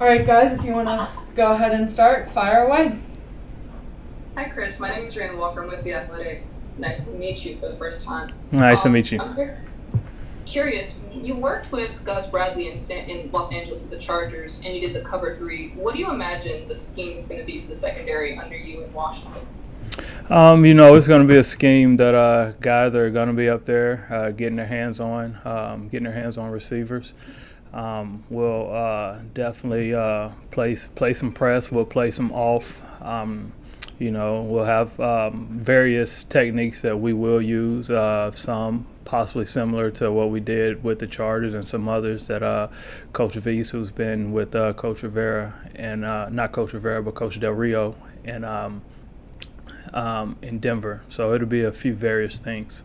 All right, guys, if you want to go ahead and start, fire away. Hi, Chris. My name is Rand Walker. I'm with The Athletic. Nice to meet you for the first time. Nice to meet you. I'm curious. You worked with Gus Bradley in Los Angeles with the Chargers, and you did the cover three. What do you imagine the scheme is going to be for the secondary under you in Washington? It's going to be a scheme that guys are going to be up there getting their hands on receivers. We'll definitely play some press. We'll play some off. We'll have various techniques that we will use. Some possibly similar to what we did with the Chargers, and some others that Coach V's, who's been with Coach Rivera and not Coach Rivera, but Coach Del Rio, and in Denver. So it'll be a few various things.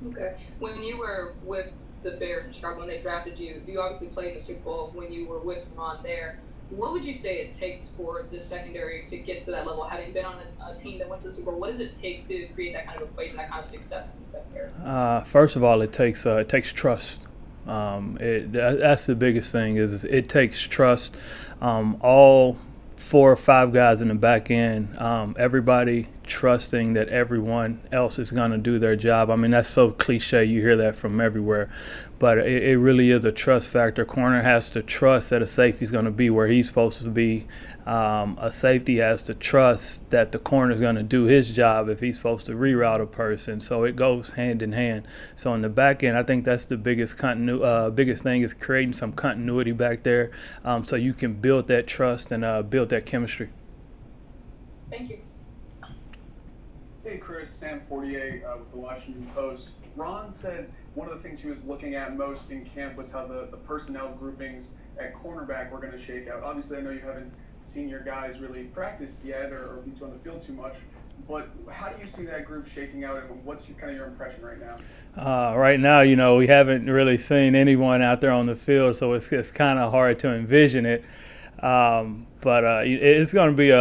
Okay. When you were with the Bears in Chicago, when they drafted you, you obviously played in the Super Bowl when you were with Ron there. What would you say it takes for the secondary to get to that level? Having been on a team that went to the Super Bowl, what does it take to create that kind of equation, that kind of success in the secondary? First of all, it takes trust. That's the biggest thing. Is it takes trust. All 4 or 5 guys in the back end, everybody trusting that everyone else is going to do their job. I mean, that's so cliche. You hear that from everywhere. But it really is a trust factor. Corner has to trust that a safety is going to be where he's supposed to be. A safety has to trust that the corner is going to do his job if he's supposed to reroute a person. So it goes hand in hand. So in the back end, I think that's the biggest thing is creating some continuity back there, so you can build that trust and build that chemistry. Thank you. Hey Chris, Sam Fortier with the Washington Post. Ron said one of the things he was looking at most in camp was how the personnel groupings at cornerback were going to shake out. Obviously, I know you haven't seen your guys really practice yet or be on the field too much, but how do you see that group shaking out, and what's your impression right now? Right now, we haven't really seen anyone out there on the field, so it's kind of hard to envision it. But it's going to be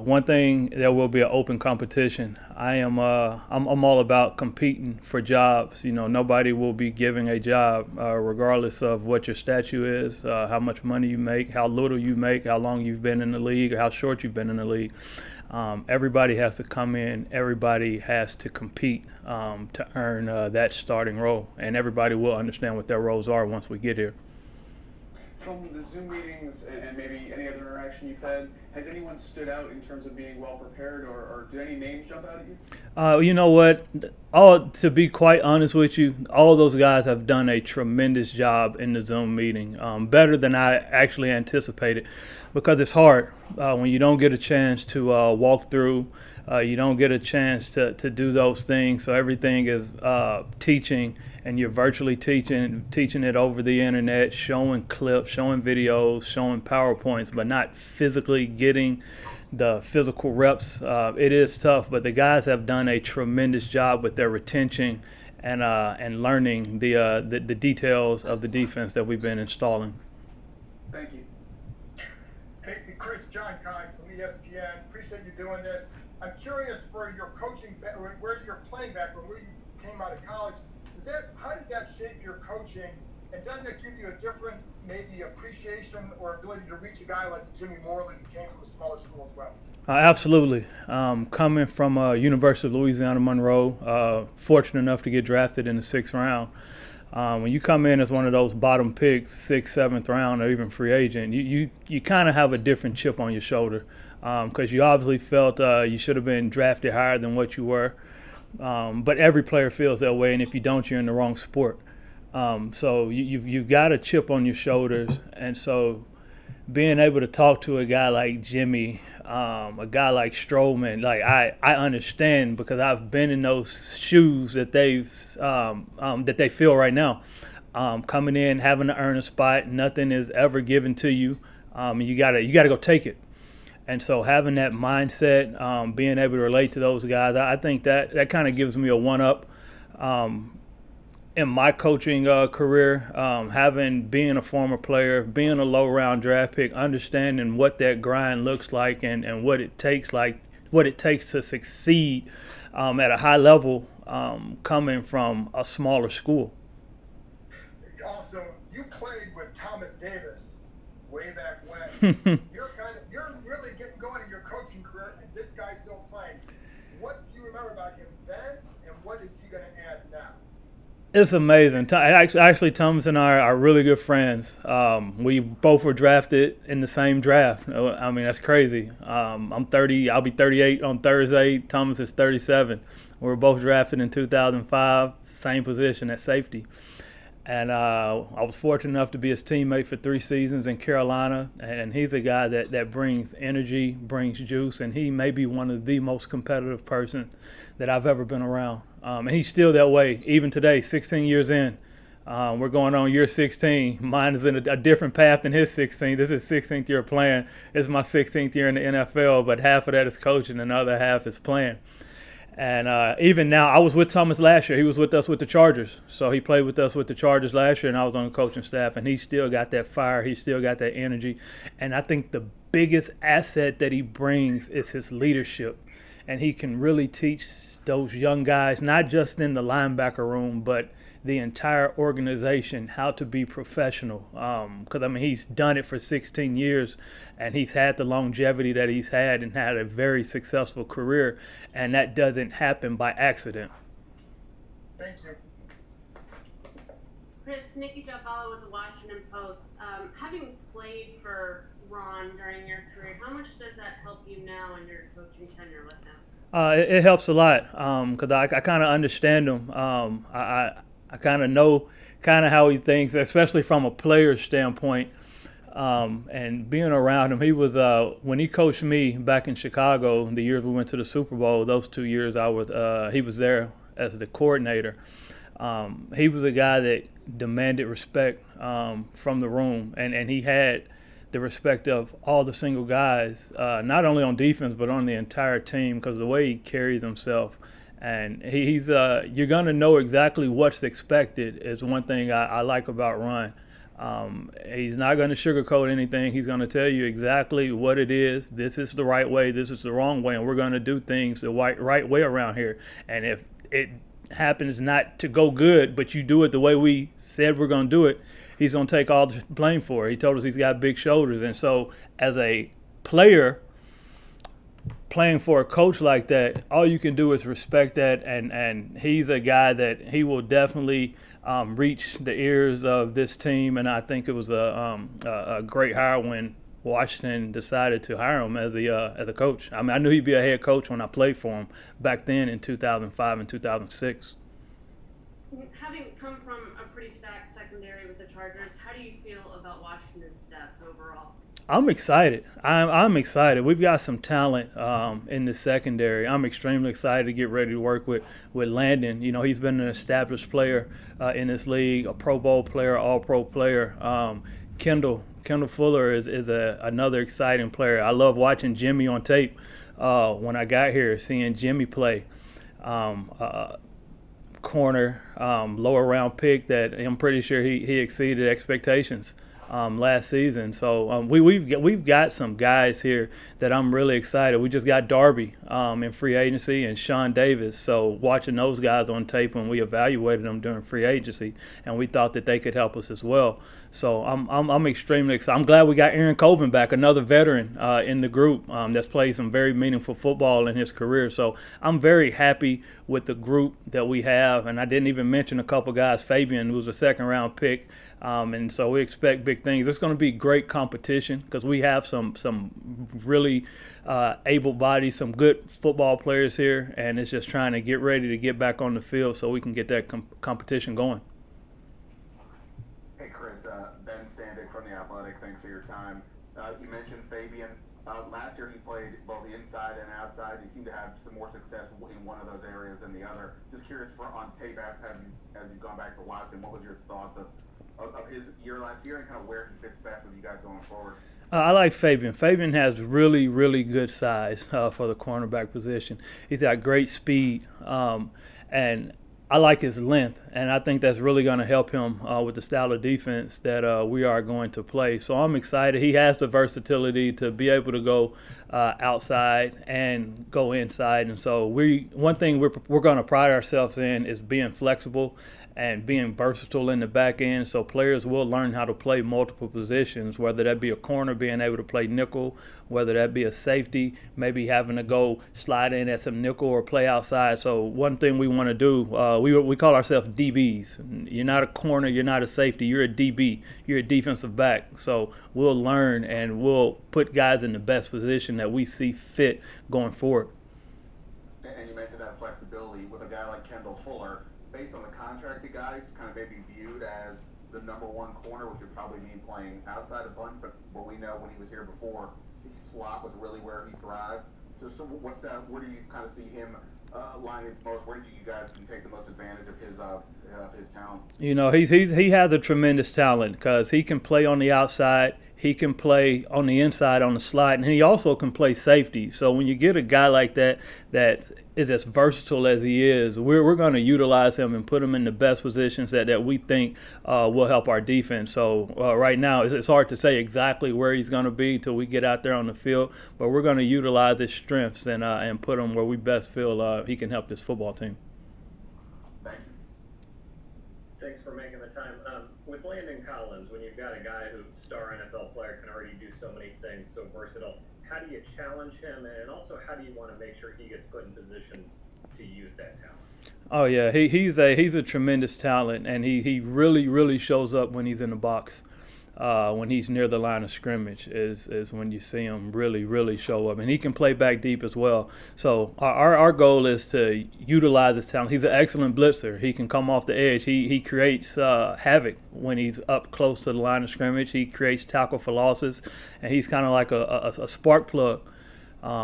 one thing. There will be an open competition. I'm all about competing for jobs. Nobody will be giving a job, regardless of what your statue is, how much money you make, how little you make, how long you've been in the league, or how short you've been in the league. Everybody has to come in. Everybody has to compete to earn that starting role, and everybody will understand what their roles are once we get here. From the Zoom meetings and maybe any other interaction you've had, has anyone stood out in terms of being well prepared, or do any names jump out at you? You know what? To be quite honest with you, all of those guys have done a tremendous job in the Zoom meeting, better than I actually anticipated, because it's hard when you don't get a chance to walk through. You don't get a chance to do those things. So everything is teaching, and you're virtually teaching it over the internet, showing clips, showing videos, showing PowerPoints, but not physically getting the physical reps. It is tough, but the guys have done a tremendous job with their retention and learning the details of the defense that we've been installing. Thank you. Hey, Chris, John Kine from ESPN. Appreciate you doing this. I'm curious for your coaching, where you're playing background, where you came out of college. How did that shape your coaching, and does it give you a different maybe appreciation or ability to reach a guy like Jimmy Morley, who came from a smaller school as well? Absolutely. Coming from University of Louisiana Monroe, fortunate enough to get drafted in the 6th round. When you come in as one of those bottom picks, 6th, 7th round, or even free agent, you kind of have a different chip on your shoulder, because you obviously felt you should have been drafted higher than what you were. But every player feels that way, and if you don't, you're in the wrong sport. So you've got a chip on your shoulders, and so being able to talk to a guy like Jimmy, a guy like Strowman, like I understand, because I've been in those shoes that they feel right now. Coming in, having to earn a spot, nothing is ever given to you. You gotta go take it. And so having that mindset, being able to relate to those guys, I think that kind of gives me a one-up in my coaching career. Being a former player, being a low-round draft pick, understanding what that grind looks like and what it takes to succeed at a high level, coming from a smaller school. Also, you played with Thomas Davis way back when. You're really getting going in your coaching career, and this guy's still playing. What do you remember about him then, and what is he going to add now? It's amazing. Actually, Thomas and I are really good friends. We both were drafted in the same draft. I mean, that's crazy. I'm 30. I'll be 38 on Thursday. Thomas is 37. We were both drafted in 2005, same position at safety. And I was fortunate enough to be his teammate for 3 seasons in Carolina. And he's a guy that brings energy, brings juice, and he may be one of the most competitive person that I've ever been around. And he's still that way, even today, 16 years in. We're going on year 16. Mine is in a different path than his 16. This is 16th year playing. It's my 16th year in the NFL, but half of that is coaching and the other half is playing. And even now, I was with Thomas last year. He was with us with the Chargers. So he played with us with the Chargers last year, and I was on the coaching staff. And he still got that fire. He still got that energy. And I think the biggest asset that he brings is his leadership. And he can really teach those young guys, not just in the linebacker room, but the entire organization, how to be professional. Because, I mean, he's done it for 16 years, and he's had the longevity that he's had and had a very successful career, and that doesn't happen by accident. Thank you. Chris, Nikki Jafala with the Washington Post. Having played for Ron during your career, how much does that help you now in your coaching tenure with him? It helps a lot because I kind of understand him. I kind of know kind of how he thinks, especially from a player's standpoint. And being around him, he was when he coached me back in Chicago, the years we went to the Super Bowl. Those 2 years he was there as the coordinator. He was a guy that demanded respect from the room, and he had the respect of all the single guys, not only on defense but on the entire team, because the way he carries himself. And he's you're going to know exactly what's expected is one thing I like about Ron. He's not going to sugarcoat anything. He's going to tell you exactly what it is. This is the right way. This is the wrong way. And we're going to do things the right way around here. And if it happens not to go good, but you do it the way we said we're going to do it, he's going to take all the blame for it. He told us he's got big shoulders. And so as a player, playing for a coach like that, all you can do is respect that, and he's a guy that he will definitely reach the ears of this team, and I think it was a great hire when Washington decided to hire him as a coach. I mean, I knew he'd be a head coach when I played for him back then in 2005 and 2006. Having come from a pretty stacked secondary with the Chargers, how do you feel about Washington's depth overall? I'm excited. I'm excited. We've got some talent in the secondary. I'm extremely excited to get ready to work with Landon. You know, he's been an established player in this league, a Pro Bowl player, All-Pro player. Kendall Fuller is another exciting player. I love watching Jimmy on tape when I got here, seeing Jimmy play. Corner, lower round pick that I'm pretty sure he exceeded expectations last season. So we've got some guys here that I'm really excited. We just got Darby in free agency and Sean Davis. So watching those guys on tape when we evaluated them during free agency, and we thought that they could help us as well. So I'm extremely excited. I'm glad we got Aaron Colvin back, another veteran in the group that's played some very meaningful football in his career. So I'm very happy with the group that we have. And I didn't even mention a couple guys. Fabian, who was a second-round pick. And so we expect big things. It's going to be great competition because we have some really able-bodied, some good football players here. And it's just trying to get ready to get back on the field so we can get that competition going. Hey, Chris, Ben Standick from The Athletic. Thanks for your time. You mentioned Fabian. Last year he played both inside and outside. He seemed to have some more success in one of those areas than the other. Just curious, on tape, as you've gone back to watch him, what was your thoughts of his year last year and kind of where he fits best with you guys going forward? I like Fabian. Fabian has really, really good size for the cornerback position. He's got great speed, and I like his length, and I think that's really going to help him with the style of defense that we are going to play. So I'm excited. He has the versatility to be able to go outside and go inside. And so one thing we're going to pride ourselves in is being flexible and being versatile in the back end. So players will learn how to play multiple positions, whether that be a corner being able to play nickel, whether that be a safety, maybe having to go slide in at some nickel or play outside. So one thing we want to do, we call ourselves DBs. You're not a corner, you're not a safety, you're a DB, you're a defensive back. So we'll learn and we'll put guys in the best position that we see fit going forward. And you mentioned that flexibility with a guy like Kendall Fuller. Based on the contracted guy, he's kind of maybe viewed as the number one corner, which would probably mean playing outside a bunch. But what we know when he was here before, his slot was really where he thrived. So what's that? Where do you kind of see him lining most? Where do you guys can take the most advantage of his talent? You know, he has a tremendous talent because he can play on the outside. He can play on the inside on the slide, and he also can play safety. So when you get a guy like that is as versatile as he is, we're going to utilize him and put him in the best positions that we think will help our defense. So right now it's hard to say exactly where he's going to be until we get out there on the field, but we're going to utilize his strengths and put him where we best feel he can help this football team. Thank you. Thanks for making the time. With Landon Collins, when you've got a guy who star NFL player can already do so many things, so versatile, how do you challenge him, and also how do you want to make sure he gets put in positions to use that talent? Oh yeah, he's a tremendous talent, and he really shows up when he's in the box. When he's near the line of scrimmage is when you see him really show up, and he can play back deep as well. So our goal is to utilize his talent. He's an excellent blitzer. He can come off the edge. He creates havoc when he's up close to the line of scrimmage. He creates tackle for losses, and he's kind of like a spark plug.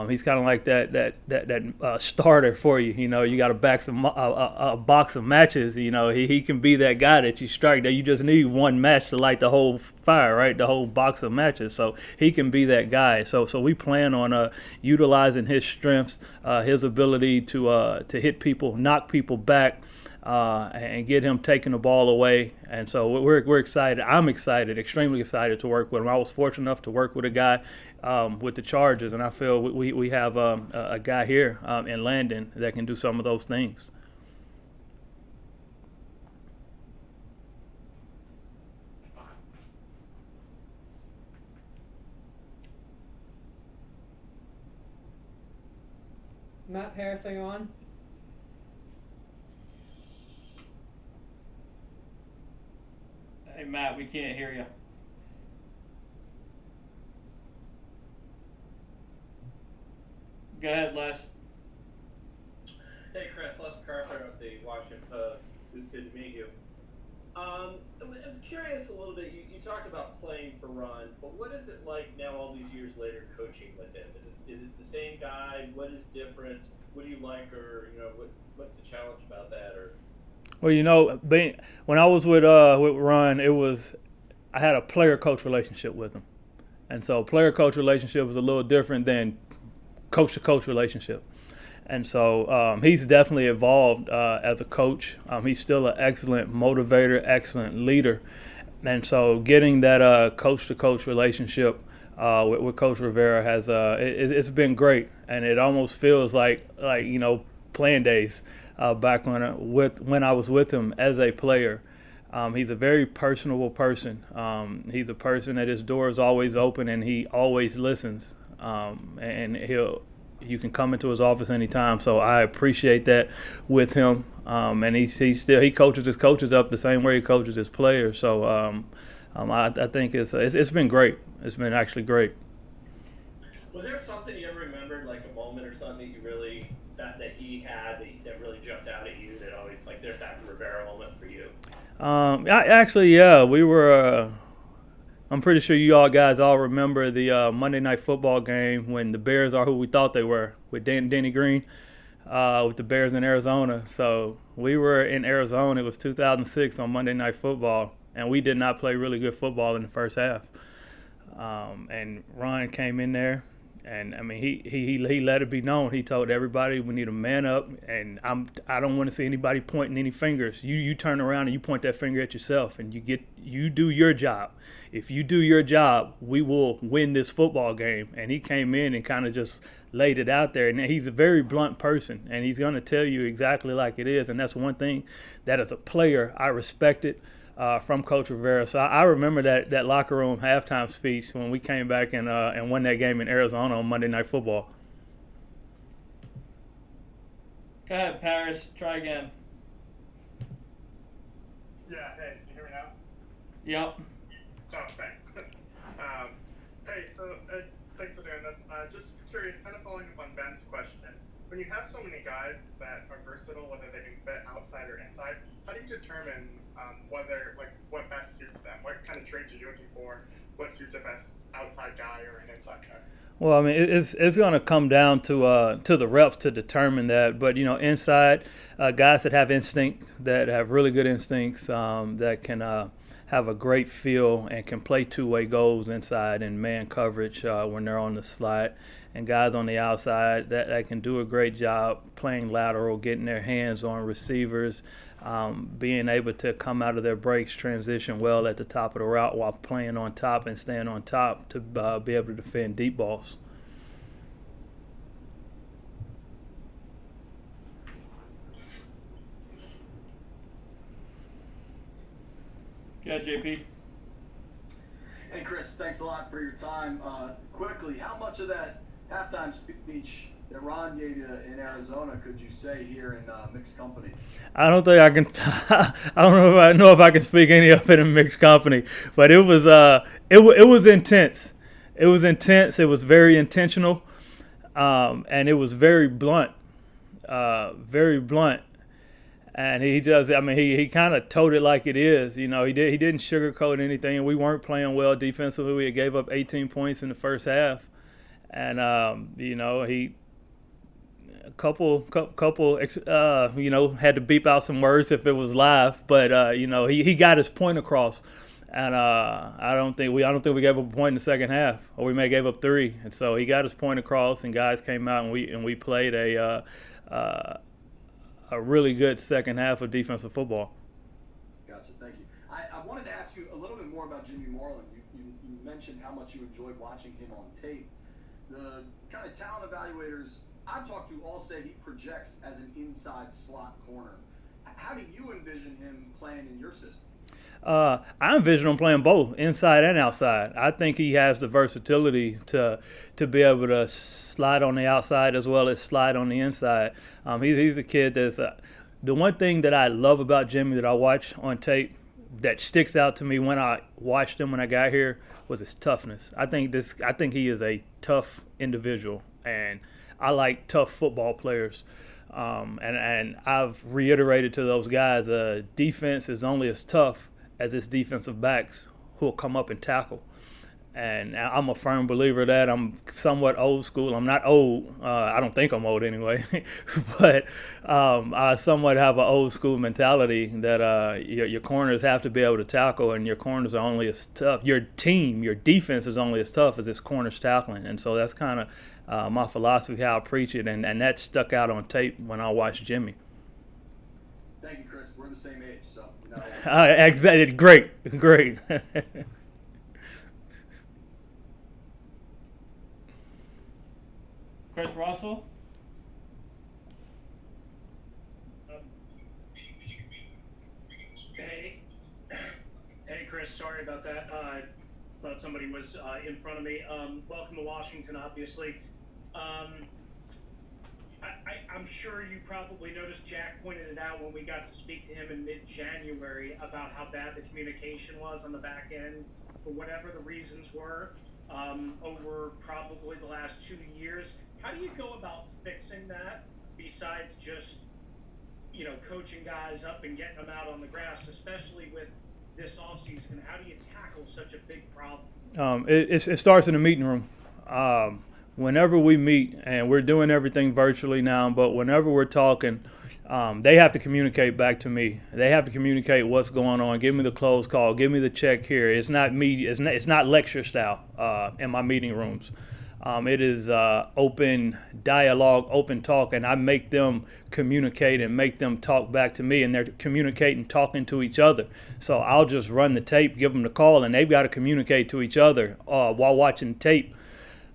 He's kind of like that starter for you. You know, you got a box of matches. You know, he can be that guy that you strike. That you just need one match to light the whole fire, right? The whole box of matches. So he can be that guy. So we plan on utilizing his strengths, his ability to hit people, knock people back. And get him taking the ball away. And so we're excited. I'm excited, extremely excited to work with him. I was fortunate enough to work with a guy with the Chargers, and I feel we have a guy here in Landon that can do some of those things. Matt Paris, are you on? Hey Matt, we can't hear you. Go ahead, Les. Hey Chris, Les Carpenter of the Washington Post. It's good to meet you. I was curious a little bit. You talked about playing for Ron, but what is it like now, all these years later, coaching with him? Is it the same guy? What is different? What do you like, or what's the challenge about that? Or Well, you know, when I was with Ron, I had a player-coach relationship with him, and so player-coach relationship was a little different than coach-to-coach relationship, and so he's definitely evolved as a coach. He's still an excellent motivator, excellent leader, and so getting that coach-to-coach relationship with Coach Rivera has it's been great, and it almost feels like playing days. Back when I was with him as a player. He's a very personable person. He's a person that his door is always open and he always listens. And you can come into his office anytime. So I appreciate that with him. And he coaches his coaches up the same way he coaches his players. So I think it's been great. It's been actually great. was there something you ever remembered, like a moment or something that you really that he had that really jumped out at you? That always there's that Rivera moment for you. We were. I'm pretty sure you all guys all remember the Monday Night Football game when the Bears are who we thought they were with Denny Green, with the Bears in Arizona. So we were in Arizona. It was 2006 on Monday Night Football, and we did not play really good football in the first half. And Ron came in there. And I mean, he let it be known. He told everybody we need to man up, and I don't want to see anybody pointing any fingers. You turn around and you point that finger at yourself, and you do your job. If you do your job, we will win this football game. And he came in and kind of just laid it out there. And he's a very blunt person, and he's going to tell you exactly like it is. And that's one thing that as a player I respected from Coach Rivera. So I remember that locker room halftime speech when we came back and won that game in Arizona on Monday Night Football. Go ahead, Paris. Try again. Yeah, hey, can you hear me now? Yep. Oh, thanks. Hey, so thanks for doing this. Just curious, kind of following up on Ben's question. When you have so many guys that are versatile, whether they can fit outside or inside, how do you determine what best suits them? What kind of traits are you looking for? What suits a best outside guy or an inside guy? Well, I mean, it's going to come down to the reps to determine that. But, inside, guys that have instinct, that have really good instincts, that can have a great feel and can play two-way goals inside and man coverage when they're on the slot. And guys on the outside that can do a great job playing lateral, getting their hands on receivers, being able to come out of their breaks, transition well at the top of the route while playing on top and staying on top to be able to defend deep balls. Yeah, JP. Hey, Chris, thanks a lot for your time. Quickly, how much of that halftime speech that Ron gave you in Arizona could you say here in mixed company? I don't think I can. I don't know if I can speak any of it in mixed company, but it was intense. It was intense. It was very intentional, and it was very blunt. Very blunt. And he does. I mean, he kind of told it like it is. He didn't sugarcoat anything. We weren't playing well defensively. We gave up 18 points in the first half, and he a couple had to beep out some words if it was live. But he got his point across, and I don't think we gave up a point in the second half, or we may have gave up 3. And so he got his point across, and guys came out and we played a really good second half of defensive football. Gotcha, thank you. I wanted to ask you a little bit more about Jimmy Moreland. You mentioned how much you enjoyed watching him on tape. The kind of talent evaluators I've talked to all say he projects as an inside slot corner. How do you envision him playing in your system? I envision him playing both, inside and outside. I think he has the versatility to be able to slide on the outside as well as slide on the inside. He's a kid that's the one thing that I love about Jimmy that I watch on tape that sticks out to me when I watched him when I got here was his toughness. I think he is a tough individual, and I like tough football players. And I've reiterated to those guys, defense is only as tough as its defensive backs who will come up and tackle. And I'm a firm believer of that. I'm somewhat old school. I'm not old. I don't think I'm old anyway. But I somewhat have an old school mentality that your corners have to be able to tackle, and your corners are only as tough. Your defense is only as tough as its corners tackling. And so that's kind of my philosophy, how I preach it. And that stuck out on tape when I watched Jimmy. Thank you, Chris. We're the same age, so. Exactly. Great. Chris Russell. Hey, Chris. Sorry about that. Thought somebody was in front of me. Welcome to Washington, obviously. I'm sure you probably noticed Jack pointed it out when we got to speak to him in mid-January about how bad the communication was on the back end, for whatever the reasons were, over probably the last 2 years. How do you go about fixing that besides just, coaching guys up and getting them out on the grass, especially with this offseason? How do you tackle such a big problem? It starts in the meeting room. Whenever we meet, and we're doing everything virtually now, but whenever we're talking, they have to communicate back to me. They have to communicate what's going on. Give me the close call. Give me the check here. It's not media. It's not lecture style in my meeting rooms. It is open dialogue, open talk, and I make them communicate and make them talk back to me, and they're communicating, talking to each other. So I'll just run the tape, give them the call, and they've got to communicate to each other while watching tape.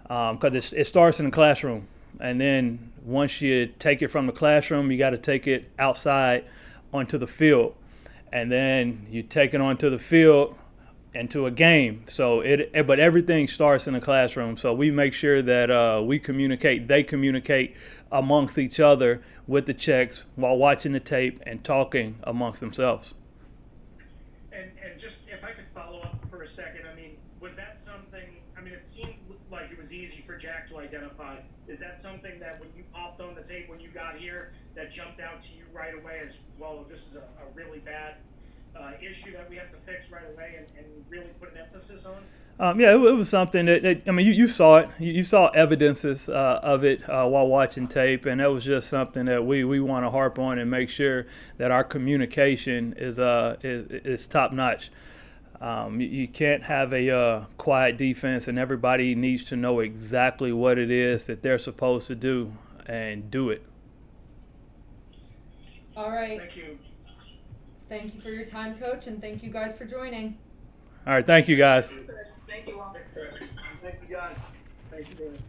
Because it starts in the classroom. And then once you take it from the classroom, you got to take it outside onto the field. And then you take it onto the field into a game. So but everything starts in the classroom. So we make sure that they communicate amongst each other with the checks while watching the tape and talking amongst themselves. And just if I could follow up for a second, I mean, was that something? I mean, it seemed like it was easy for Jack to identify. Is that something that when you popped on the tape when you got here that jumped out to you right away as well? This is a really bad issue that we have to fix right away and really put an emphasis on? Yeah, it was something that I mean, you saw it. You saw evidences of it while watching tape, and that was just something that we want to harp on and make sure that our communication is top notch. You can't have a quiet defense, and everybody needs to know exactly what it is that they're supposed to do and do it. All right. Thank you. Thank you for your time, Coach, and thank you guys for joining. All right, thank you guys. Thank you all. Thank you, guys. Thank you, Dan.